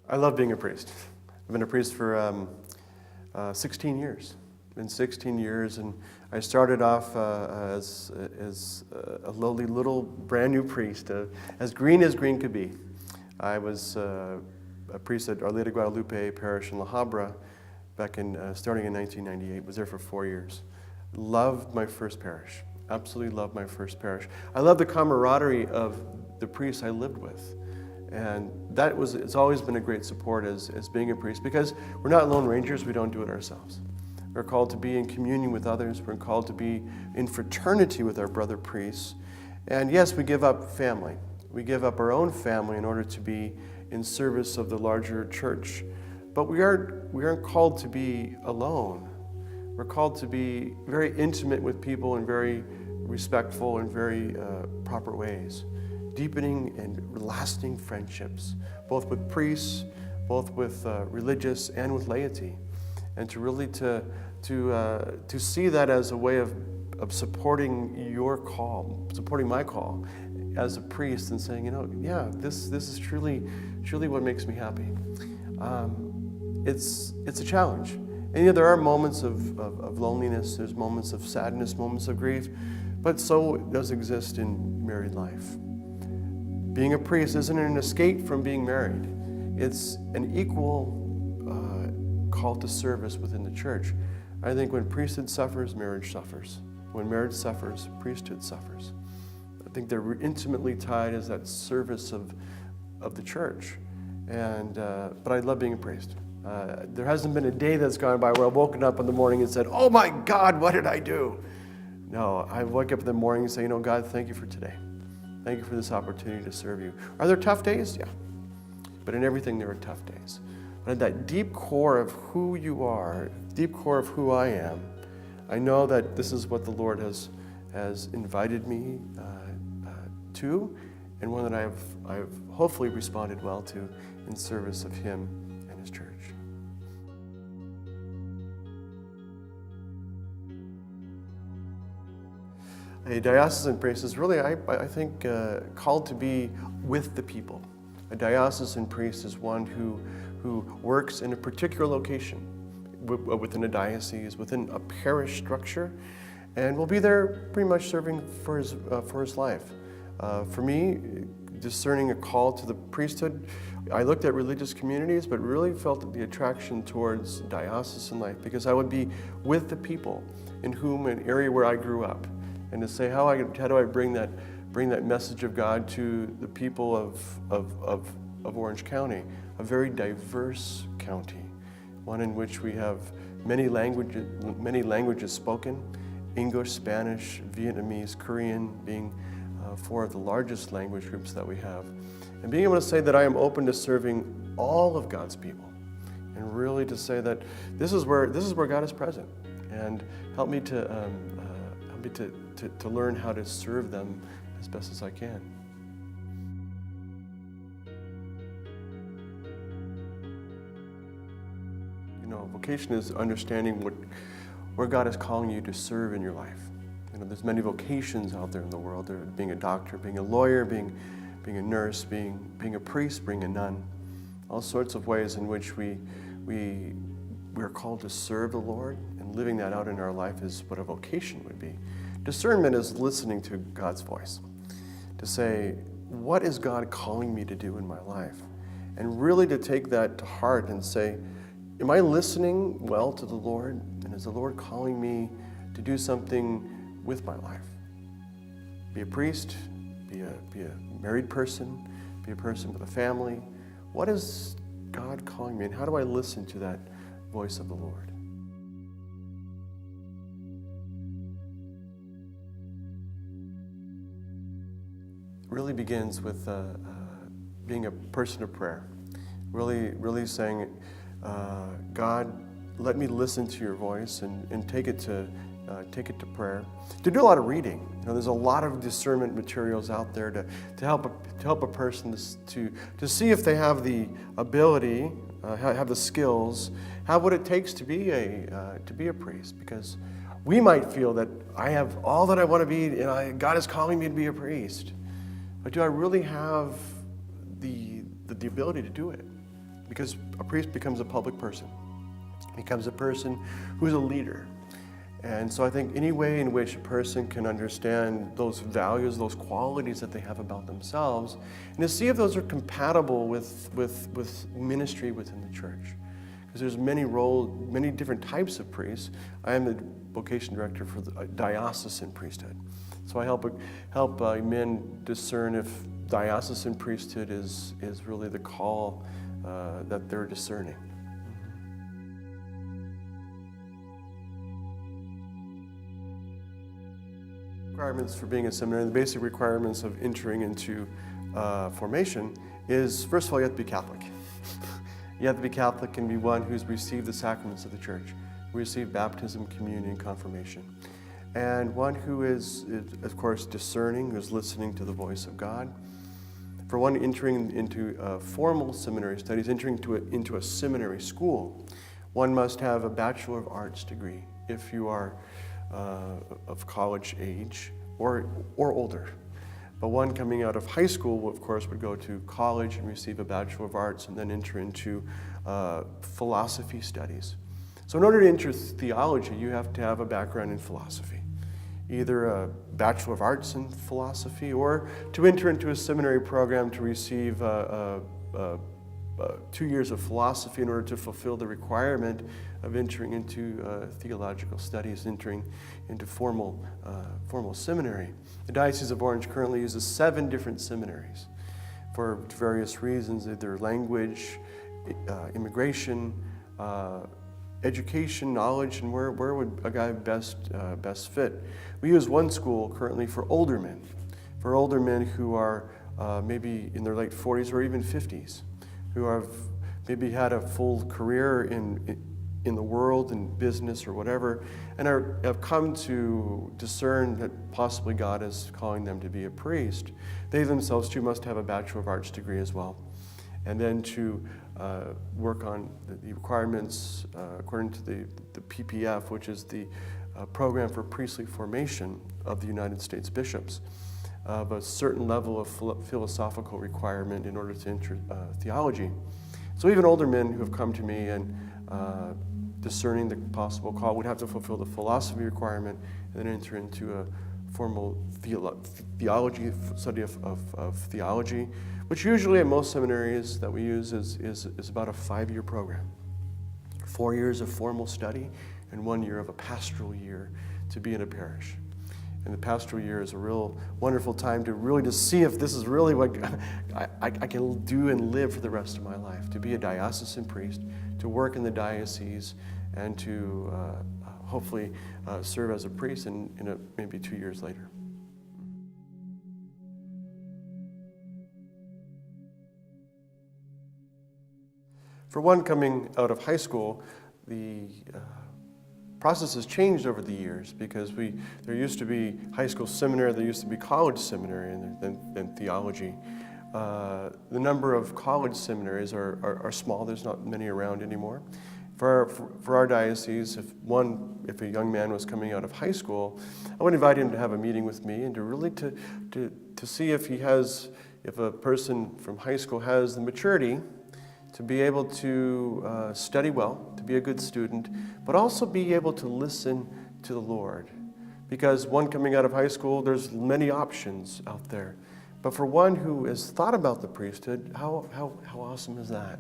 I love being a priest. I've been a priest for 16 years. Been 16 years, and I started off as a lowly little brand new priest, as green could be. I was a priest at Our Lady of Guadalupe Parish in La Habra back in starting in 1998. Was there for 4 years. Loved my first parish. Absolutely loved my first parish. I love the camaraderie of the priests I lived with. And it's always been a great support as being a priest, because we're not lone rangers, we don't do it ourselves. We're called to be in communion with others, we're called to be in fraternity with our brother priests. And yes, we give up family. We give up our own family in order to be in service of the larger church. But we aren't called to be alone. We're called to be very intimate with people in very respectful and very proper ways. Deepening and lasting friendships, both with priests, both with religious and with laity, and to really to see that as a way of supporting your call, supporting my call as a priest, and saying, yeah, this is truly what makes me happy. It's a challenge, and there are moments of loneliness, there's moments of sadness, moments of grief, but so does exist in married life. Being a priest isn't an escape from being married. It's an equal call to service within the church. I think when priesthood suffers, marriage suffers. When marriage suffers, priesthood suffers. I think they're intimately tied as that service of the church. But I love being a priest. There hasn't been a day that's gone by where I've woken up in the morning and said, oh my God, what did I do? No, I wake up in the morning and say, God, thank you for today. Thank you for this opportunity to serve you. Are there tough days? Yeah. But in everything, there are tough days. But at that deep core of who you are, deep core of who I am, I know that this is what the Lord has invited me to, and one that I've hopefully responded well to in service of Him and His church. A diocesan priest is really, I think, called to be with the people. A diocesan priest is one who works in a particular location, within a diocese, within a parish structure, and will be there pretty much serving for his life. For me, discerning a call to the priesthood, I looked at religious communities, but really felt the attraction towards diocesan life, because I would be with the people in an area where I grew up. And to say, how do I bring that message of God to the people of Orange County, a very diverse county, one in which we have many languages spoken, English, Spanish, Vietnamese, Korean being 4 of the largest language groups that we have. And being able to say that I am open to serving all of God's people, and really to say that this is where God is present, and help me to learn how to serve them as best as I can. Vocation is understanding where God is calling you to serve in your life. There's many vocations out there in the world. There, being a doctor, being a lawyer, being a nurse, being a priest, being a nun. All sorts of ways in which we are called to serve the Lord, and living that out in our life is what a vocation would be. Discernment is listening to God's voice, to say, what is God calling me to do in my life? And really to take that to heart and say, am I listening well to the Lord? And is the Lord calling me to do something with my life? Be a priest, be a married person, be a person with a family. What is God calling me, and how do I listen to that voice of the Lord? Really begins with being a person of prayer. Really saying, God, let me listen to your voice and take it to prayer. To do a lot of reading. There's a lot of discernment materials out there to help a person to see if they have the ability, have the skills, have what it takes to be a priest. Because we might feel that I have all that I want to be, and God is calling me to be a priest. But do I really have the ability to do it? because a priest becomes a public person, becomes a person who's a leader. And so I think any way in which a person can understand those values, those qualities that they have about themselves, and to see if those are compatible with ministry within the church. Because there's many different types of priests. I am the vocation director for the diocesan priesthood. So I help men discern if diocesan priesthood is really the call that they're discerning. Requirements for being a seminary, the basic requirements of entering into formation is, first of all, you have to be Catholic. You have to be Catholic and be one who's received the sacraments of the church, who received baptism, communion, confirmation. And one who is, of course, discerning, who's listening to the voice of God. For one entering into formal seminary studies, entering into a seminary school, one must have a Bachelor of Arts degree if you are of college age or older. But one coming out of high school, of course, would go to college and receive a Bachelor of Arts and then enter into philosophy studies. So in order to enter theology, you have to have a background in philosophy, either a Bachelor of Arts in philosophy or to enter into a seminary program to receive 2 years of philosophy in order to fulfill the requirement of entering into theological studies, entering into formal seminary. The Diocese of Orange currently uses 7 different seminaries for various reasons, either language, immigration, education, knowledge, and where would a guy best fit. We use one school currently for older men who are maybe in their late 40s or even 50s, who have maybe had a full career in the world, in business or whatever, and have come to discern that possibly God is calling them to be a priest. They themselves too must have a Bachelor of Arts degree as well. And then to work on the requirements according to the PPF, which is the Program for Priestly Formation of the United States Bishops, of a certain level of philosophical requirement in order to enter theology. So even older men who have come to me and discerning the possible call would have to fulfill the philosophy requirement and then enter into a formal theology, study of theology, which usually at most seminaries that we use is about a 5-year program. 4 years of formal study and 1 year of a pastoral year to be in a parish. And the pastoral year is a real wonderful time to see if this is really what I can do and live for the rest of my life, to be a diocesan priest, to work in the diocese, and to hopefully serve as a priest in maybe 2 years later. For one coming out of high school, the process has changed over the years because there used to be high school seminary, there used to be college seminary, and then theology. The number of college seminaries are small. There's not many around anymore. For our diocese, if a young man was coming out of high school, I would invite him to have a meeting with me and to really to see if a person from high school has the maturity to be able to study well, to be a good student, but also be able to listen to the Lord. Because one coming out of high school, there's many options out there. But for one who has thought about the priesthood, how awesome is that?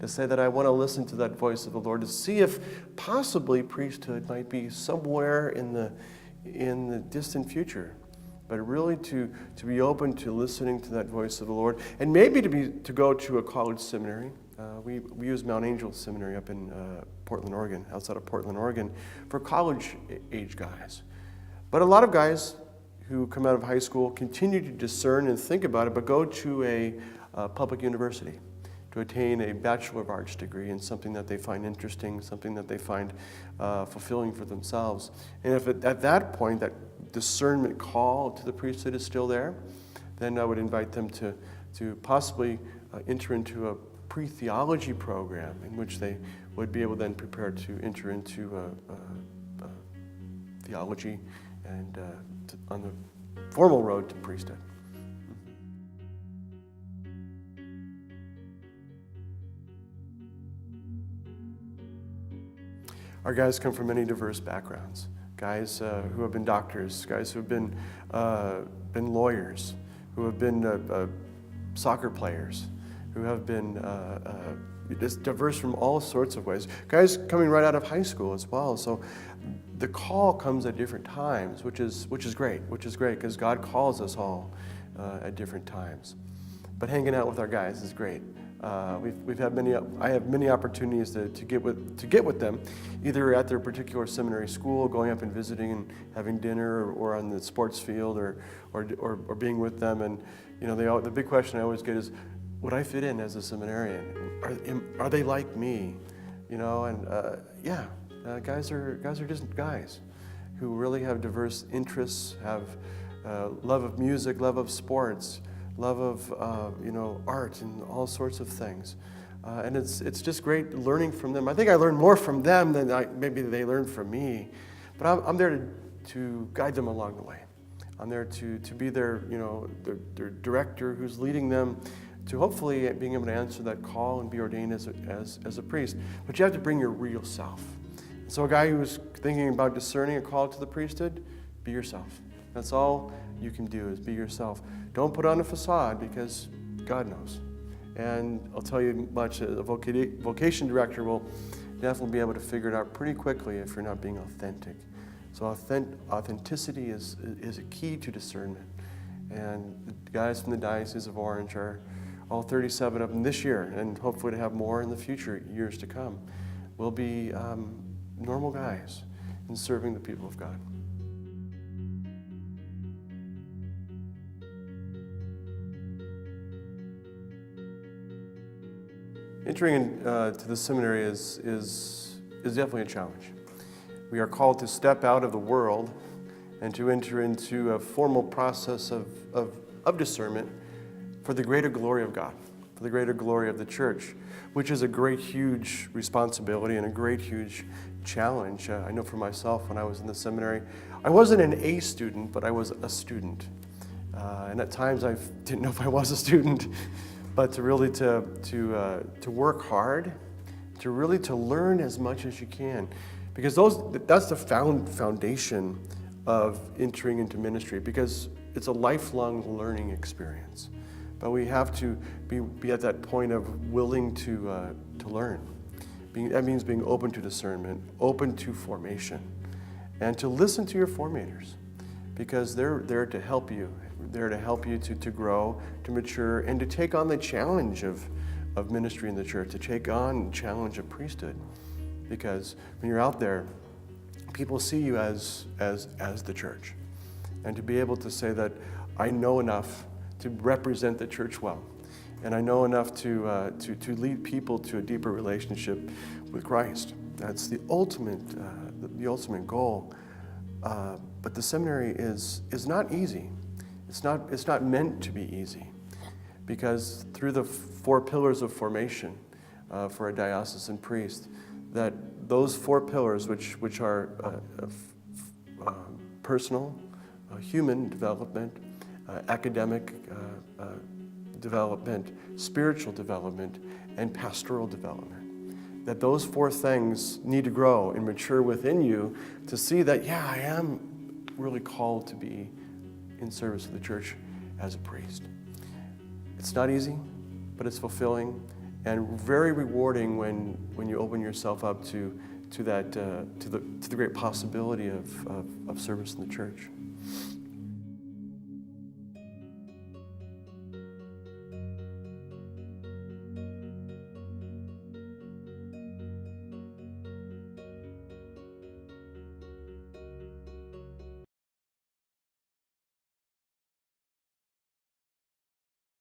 To say that I want to listen to that voice of the Lord, to see if possibly priesthood might be somewhere in the distant future. But really to be open to listening to that voice of the Lord, and maybe to go to a college seminary. We use Mount Angel Seminary up in Portland, Oregon, outside of Portland, Oregon, for college age guys. But a lot of guys who come out of high school continue to discern and think about it, but go to a public university to attain a Bachelor of Arts degree in something that they find interesting, something that they find fulfilling for themselves. And if at that point that discernment call to the priesthood is still there, then I would invite them to possibly enter into a pre-theology program in which they would be able then prepare to enter into theology and on the formal road to priesthood. Our guys come from many diverse backgrounds. Guys who have been doctors, guys who have been lawyers, who have been soccer players, who have been just diverse from all sorts of ways. Guys coming right out of high school as well. So the call comes at different times, which is great because God calls us all at different times. But hanging out with our guys is great. We've had I have many opportunities to get with them, either at their particular seminary school, going up and visiting and having dinner, or on the sports field, or being with them. And the big question I always get is, would I fit in as a seminarian? Are they like me? Guys are just guys who really have diverse interests, have love of music, love of sports, love of art and all sorts of things, and it's just great learning from them. I think I learn more from them than maybe they learn from me, but I'm there to guide them along the way. I'm there to be their director who's leading them to hopefully being able to answer that call and be ordained as a priest. But you have to bring your real self. So a guy who's thinking about discerning a call to the priesthood, be yourself. That's all you can do, is be yourself. Don't put on a facade, because God knows. And I'll tell you much, a vocation director will definitely be able to figure it out pretty quickly if you're not being authentic. So authenticity is a key to discernment. And the guys from the Diocese of Orange are all 37 of them this year, and hopefully to have more in the future years to come, will be normal guys in serving the people of God. Entering into the seminary is definitely a challenge. We are called to step out of the world and to enter into a formal process of discernment for the greater glory of God, for the greater glory of the church, which is a great, huge responsibility and a great, huge challenge. I know for myself, when I was in the seminary, I wasn't an A student, but I was a student. And at times I didn't know if I was a student, but to really to work hard, to really to learn as much as you can, because that's the foundation of entering into ministry, because it's a lifelong learning experience. But we have to be at that point of willing to learn. That means being open to discernment, open to formation, and to listen to your formators, because they're there to help you. They're to help you to grow, to mature, and to take on the challenge of ministry in the church, to take on the challenge of priesthood. Because when you're out there, people see you as the church. And to be able to say that I know enough to represent the church well, and I know enough to lead people to a deeper relationship with Christ. That's the ultimate goal. But the seminary is not easy. It's not meant to be easy, because through the 4 pillars of formation for a diocesan priest, that those 4 pillars, which are personal, human development, academic development, spiritual development, and pastoral development, that those 4 things need to grow and mature within you to see that, I am really called to be in service of the church as a priest. It's not easy, but it's fulfilling and very rewarding when you open yourself up to the great possibility of service in the church.